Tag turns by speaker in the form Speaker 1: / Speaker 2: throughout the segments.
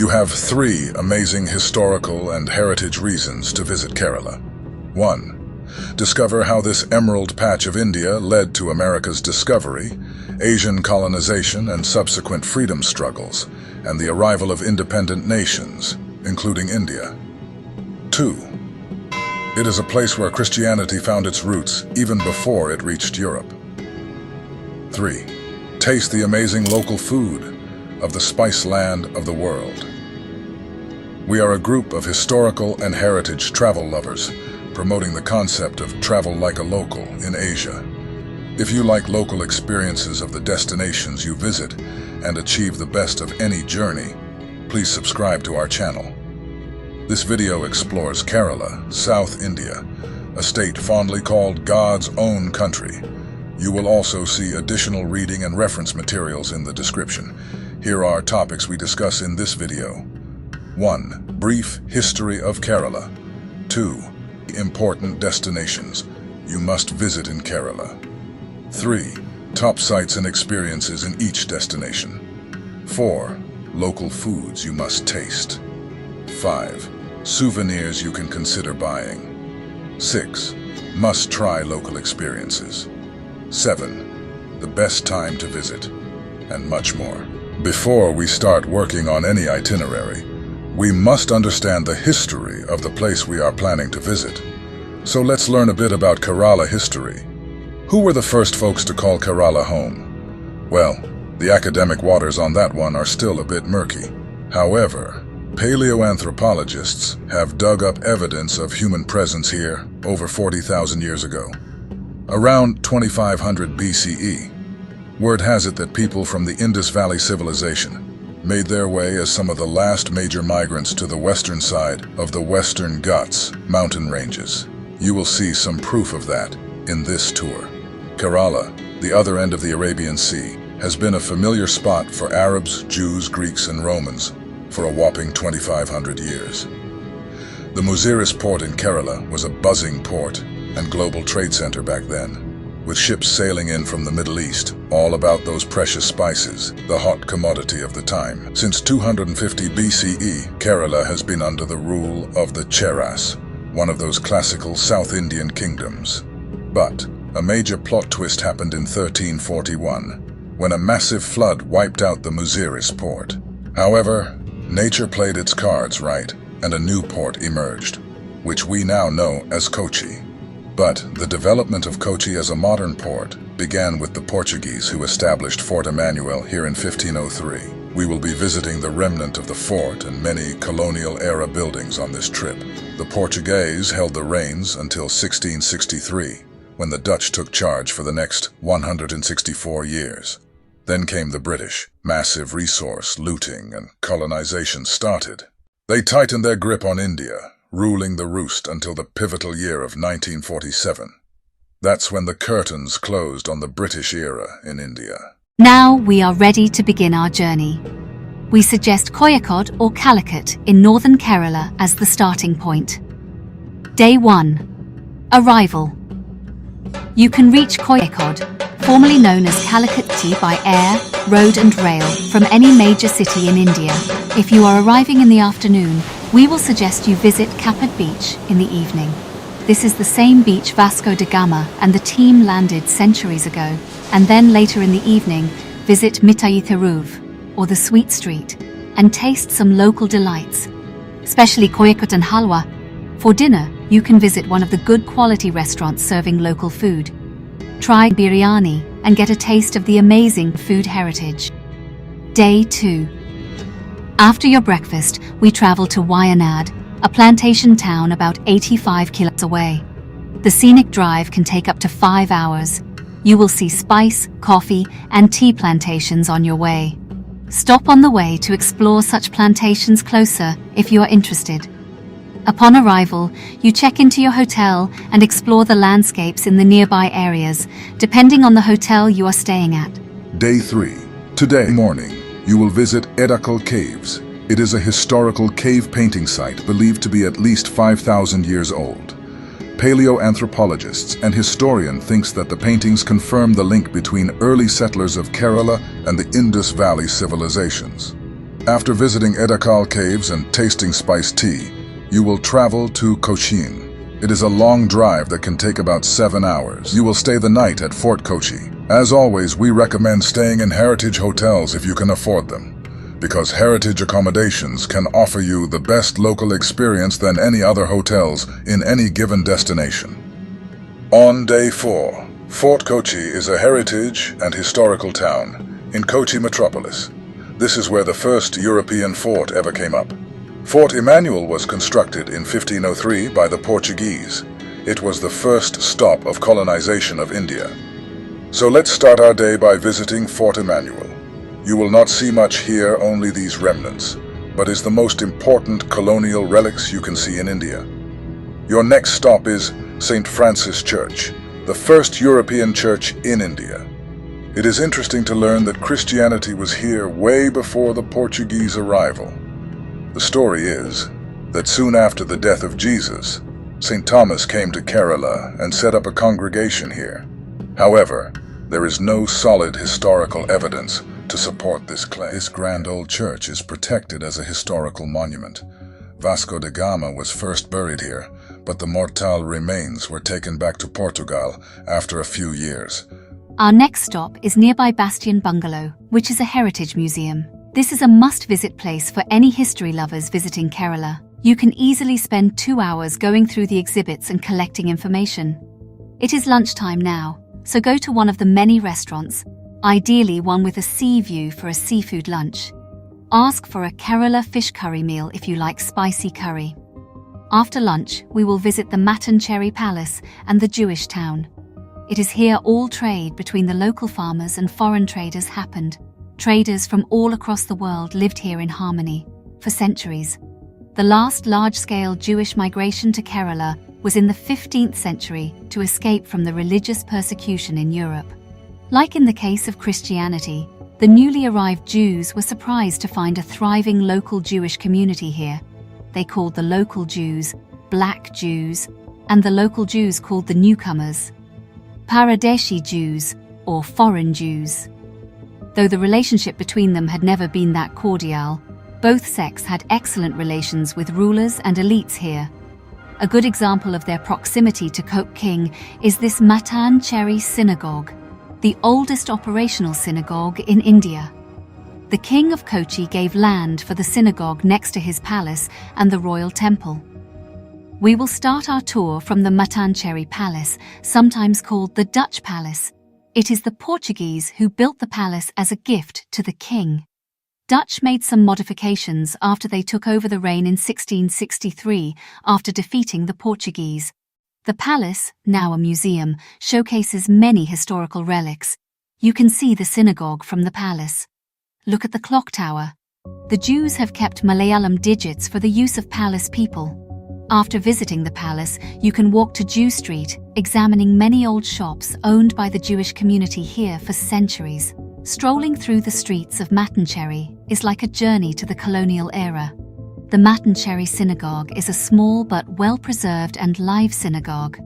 Speaker 1: You have 3 amazing historical and heritage reasons to visit Kerala. 1. Discover how this emerald patch of India led to America's discovery, Asian colonization and subsequent freedom struggles, and the arrival of independent nations, including India. 2. It is a place where Christianity found its roots even before it reached Europe. 3. Taste the amazing local food of the spice land of the world. We are a group of historical and heritage travel lovers, promoting the concept of travel like a local in Asia. If you like local experiences of the destinations you visit and achieve the best of any journey, please subscribe to our channel. This video explores Kerala, South India, a state fondly called God's own country. You will also see additional reading and reference materials in the description. Here are topics we discuss in this video. 1. Brief history of Kerala. 2. Important destinations you must visit in Kerala. 3. Top sights and experiences in each destination. 4. Local foods you must taste. 5. Souvenirs you can consider buying. 6. Must-try local experiences. 7. The best time to visit, and much more. Before we start working on any itinerary, we must understand the history of the place we are planning to visit. So let's learn a bit about Kerala history. Who were the first folks to call Kerala home? Well, the academic waters on that one are still a bit murky. However, paleoanthropologists have dug up evidence of human presence here over 40,000 years ago. Around 2500 BCE, word has it that people from the Indus Valley civilization made their way as some of the last major migrants to the western side of the Western Ghats mountain ranges. You will see some proof of that in this tour. Kerala, the other end of the Arabian Sea, has been a familiar spot for Arabs, Jews, Greeks, and Romans for a whopping 2,500 years. The Muziris port in Kerala was a buzzing port and global trade center back then, with ships sailing in from the Middle East, all about those precious spices, the hot commodity of the time. Since 250 BCE, Kerala has been under the rule of the Cheras, one of those classical South Indian kingdoms. But a major plot twist happened in 1341, when a massive flood wiped out the Muziris port. However, nature played its cards right, and a new port emerged, which we now know as Kochi. But the development of Kochi as a modern port began with the Portuguese who established Fort Emmanuel here in 1503. We will be visiting the remnant of the fort and many colonial-era buildings on this trip. The Portuguese held the reins until 1663, when the Dutch took charge for the next 164 years. Then came the British. Massive resource looting and colonization started. They tightened their grip on India, ruling the roost until the pivotal year of 1947. That's when the curtains closed on the British era in India.
Speaker 2: Now we are ready to begin our journey. We suggest Kozhikode or Calicut in northern Kerala as the starting point. Day 1. Arrival. You can reach Kozhikode, formerly known as Calicut, by air, road and rail from any major city in India. If you are arriving in the afternoon, we will suggest you visit Kapad Beach in the evening. This is the same beach Vasco da Gama and the team landed centuries ago. And then later in the evening, visit Mithai Theruv, or the Sweet Street, and taste some local delights, especially Kozhikode and Halwa. For dinner, you can visit one of the good quality restaurants serving local food. Try biryani and get a taste of the amazing food heritage. Day 2. After your breakfast, we travel to Wayanad, a plantation town about 85 kilometers away. The scenic drive can take up to 5 hours. You will see spice, coffee, and tea plantations on your way. Stop on the way to explore such plantations closer if you are interested. Upon arrival, you check into your hotel and explore the landscapes in the nearby areas, depending on the hotel you are staying at.
Speaker 1: Day 3. Today morning, you will visit Edakkal Caves. It is a historical cave painting site believed to be at least 5,000 years old. Paleoanthropologists and historian thinks that the paintings confirm the link between early settlers of Kerala and the Indus Valley civilizations. After visiting Edakkal Caves and tasting spiced tea, you will travel to Cochin. It is a long drive that can take about 7 hours. You will stay the night at Fort Kochi. As always, we recommend staying in heritage hotels if you can afford them, because heritage accommodations can offer you the best local experience than any other hotels in any given destination. On day 4, Fort Kochi is a heritage and historical town in Kochi metropolis. This is where the first European fort ever came up. Fort Emmanuel was constructed in 1503 by the Portuguese. It was the first stop of colonization of India. So let's start our day by visiting Fort Emmanuel. You will not see much here, only these remnants, but is the most important colonial relics you can see in India. Your next stop is St. Francis Church, the first European church in India. It is interesting to learn that Christianity was here way before the Portuguese arrival. The story is that soon after the death of Jesus, St. Thomas came to Kerala and set up a congregation here. However, there is no solid historical evidence to support this claim. This grand old church is protected as a historical monument. Vasco da Gama was first buried here, but the mortal remains were taken back to Portugal after a few years.
Speaker 2: Our next stop is nearby Bastion Bungalow, which is a heritage museum. This is a must-visit place for any history lovers visiting Kerala. You can easily spend 2 hours going through the exhibits and collecting information. It is lunchtime now, so go to one of the many restaurants, ideally one with a sea view for a seafood lunch. Ask for a Kerala fish curry meal if you like spicy curry. After lunch, we will visit the Mattancherry Palace and the Jewish town. It is here all trade between the local farmers and foreign traders happened. Traders from all across the world lived here in harmony for centuries. The last large-scale Jewish migration to Kerala was in the 15th century to escape from the religious persecution in Europe. Like in the case of Christianity, the newly arrived Jews were surprised to find a thriving local Jewish community here. They called the local Jews Black Jews, and the local Jews called the newcomers Paradesi Jews or foreign Jews. Though the relationship between them had never been that cordial, both sects had excellent relations with rulers and elites here. A good example of their proximity to Koch King is this Mattancherry synagogue, the oldest operational synagogue in India. The king of Kochi gave land for the synagogue next to his palace and the royal temple. We will start our tour from the Mattancherry Palace, sometimes called the Dutch Palace. It is the Portuguese who built the palace as a gift to the king. Dutch made some modifications after they took over the reign in 1663 after defeating the Portuguese. The palace, now a museum, showcases many historical relics. You can see the synagogue from the palace. Look at the clock tower. The Jews have kept Malayalam digits for the use of palace people. After visiting the palace, you can walk to Jew Street, examining many old shops owned by the Jewish community here for centuries. Strolling through the streets of Mattancherry is like a journey to the colonial era. The Mattancherry Synagogue is a small but well-preserved and live synagogue.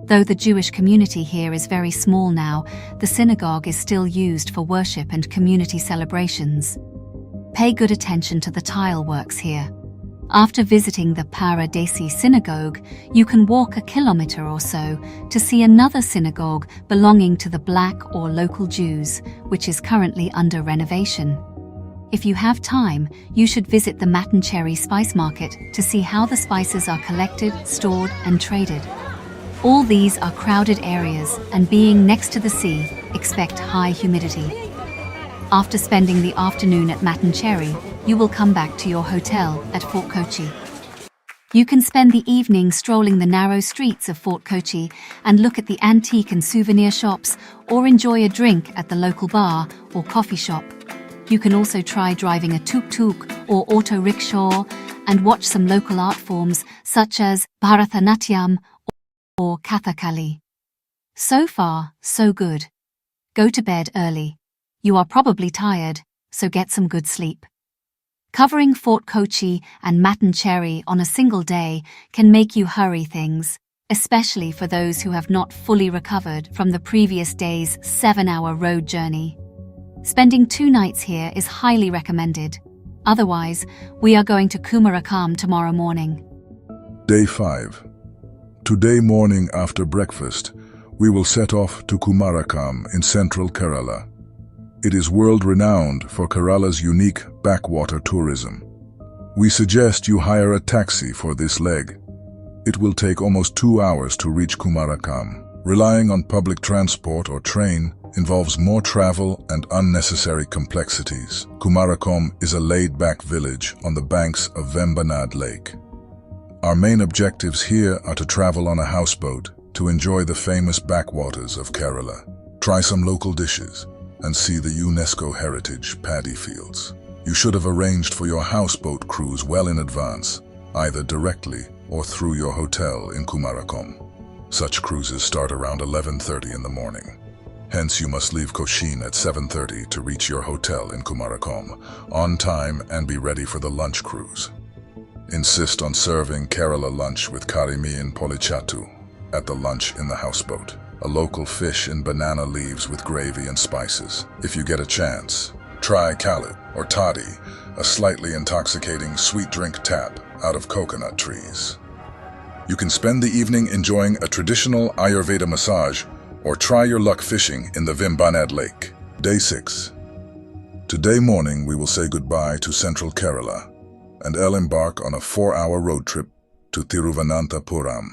Speaker 2: Though the Jewish community here is very small now, the synagogue is still used for worship and community celebrations. Pay good attention to the tile works here. After visiting the Paradesi synagogue, you can walk a kilometer or so to see another synagogue belonging to the Black or local Jews, which is currently under renovation. If you have time, you should visit the Mattancherry Spice Market to see how the spices are collected, stored, and traded. All these are crowded areas, and being next to the sea, expect high humidity. After spending the afternoon at Mattancherry, you will come back to your hotel at Fort Kochi. You can spend the evening strolling the narrow streets of Fort Kochi and look at the antique and souvenir shops, or enjoy a drink at the local bar or coffee shop. You can also try driving a tuk-tuk or auto rickshaw and watch some local art forms such as Bharatanatyam or Kathakali. So far, so good. Go to bed early. You are probably tired, so get some good sleep. Covering Fort Kochi and Mattancherry on a single day can make you hurry things, especially for those who have not fully recovered from the previous day's 7-hour road journey. Spending 2 nights here is highly recommended. Otherwise, we are going to Kumarakom tomorrow morning.
Speaker 1: Day 5. Today morning after breakfast, we will set off to Kumarakom in central Kerala. It is world-renowned for Kerala's unique backwater tourism. We suggest you hire a taxi for this leg. It will take almost 2 hours to reach Kumarakom. Relying on public transport or train involves more travel and unnecessary complexities. Kumarakom is a laid-back village on the banks of Vembanad Lake. Our main objectives here are to travel on a houseboat to enjoy the famous backwaters of Kerala, try some local dishes, and see the UNESCO heritage paddy fields. You should have arranged for your houseboat cruise well in advance, either directly or through your hotel in Kumarakom. Such cruises start around 11:30 in the morning. Hence, you must leave Cochin at 7:30 to reach your hotel in Kumarakom on time and be ready for the lunch cruise. Insist on serving Kerala lunch with karimiyan polichatu at the lunch in the houseboat, a local fish in banana leaves with gravy and spices. If you get a chance, try kalu or toddy, a slightly intoxicating sweet drink tap out of coconut trees. You can spend the evening enjoying a traditional Ayurveda massage or try your luck fishing in the Vembanad Lake. Day 6. Today morning we will say goodbye to central Kerala and embark on a 4-hour road trip to Thiruvananthapuram,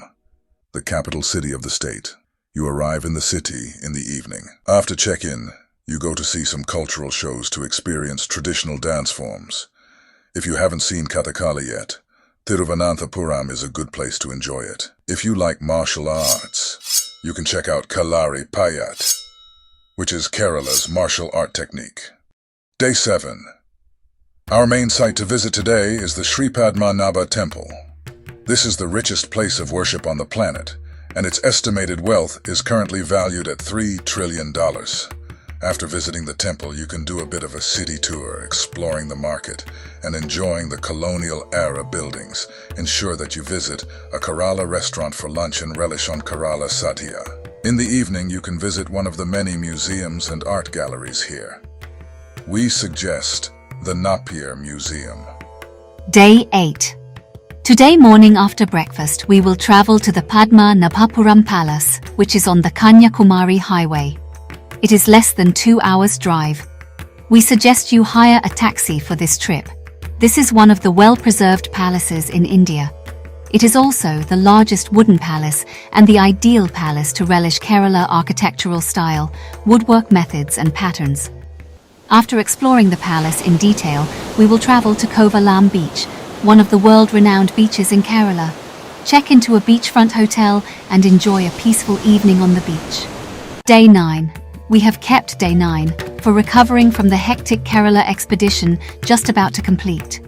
Speaker 1: the capital city of the state. You arrive in the city in the evening. After check-in, you go to see some cultural shows to experience traditional dance forms. If you haven't seen Kathakali yet, Thiruvananthapuram is a good place to enjoy it. If you like martial arts, you can check out Kalari Payat, which is Kerala's martial art technique. Day 7. Our main site to visit today is the Sri Padmanabha Temple. This is the richest place of worship on the planet, and its estimated wealth is currently valued at $3 trillion. After visiting the temple, you can do a bit of a city tour, exploring the market and enjoying the colonial-era buildings. Ensure that you visit a Kerala restaurant for lunch and relish on Kerala Sadhya. In the evening, you can visit one of the many museums and art galleries here. We suggest the Napier Museum.
Speaker 2: Day 8. Today morning after breakfast, we will travel to the Padmanabhapuram Palace, which is on the Kanyakumari Highway. It is less than 2 hours' drive. We suggest you hire a taxi for this trip. This is one of the well-preserved palaces in India. It is also the largest wooden palace and the ideal palace to relish Kerala architectural style, woodwork methods and patterns. After exploring the palace in detail, we will travel to Kovalam beach, one of the world-renowned beaches in Kerala. Check into a beachfront hotel and enjoy a peaceful evening on the beach. Day 9. We have kept Day 9 for recovering from the hectic Kerala expedition just about to complete.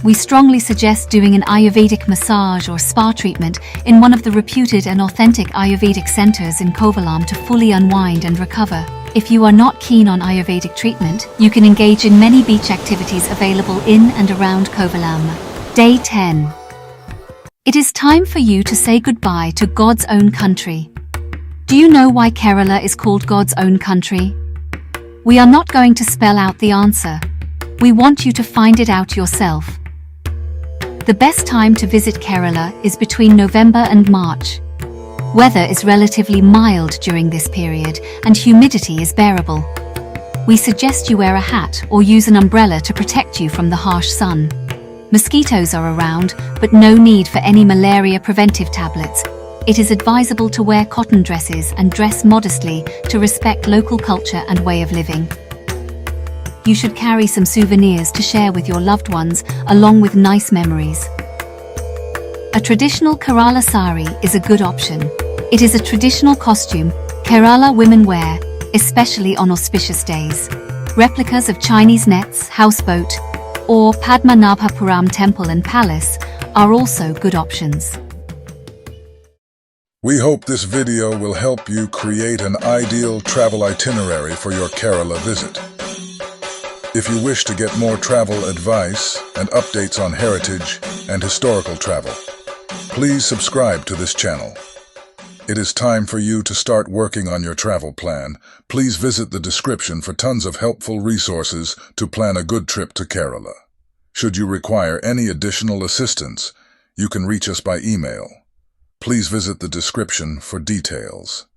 Speaker 2: We strongly suggest doing an Ayurvedic massage or spa treatment in one of the reputed and authentic Ayurvedic centers in Kovalam to fully unwind and recover. If you are not keen on Ayurvedic treatment, you can engage in many beach activities available in and around Kovalam. Day 10. It is time for you to say goodbye to God's own country. Do you know why Kerala is called God's own country? We are not going to spell out the answer. We want you to find it out yourself. The best time to visit Kerala is between November and March. Weather is relatively mild during this period and humidity is bearable. We suggest you wear a hat or use an umbrella to protect you from the harsh sun. Mosquitoes are around, but no need for any malaria preventive tablets. It is advisable to wear cotton dresses and dress modestly to respect local culture and way of living. You should carry some souvenirs to share with your loved ones, along with nice memories. A traditional Kerala sari is a good option. It is a traditional costume Kerala women wear, especially on auspicious days. Replicas of Chinese nets, houseboat, or Padmanabhapuram Temple and Palace are also good options.
Speaker 1: We hope this video will help you create an ideal travel itinerary for your Kerala visit. If you wish to get more travel advice and updates on heritage and historical travel, please subscribe to this channel. It is time for you to start working on your travel plan. Please visit the description for tons of helpful resources to plan a good trip to Kerala. Should you require any additional assistance, you can reach us by email. Please visit the description for details.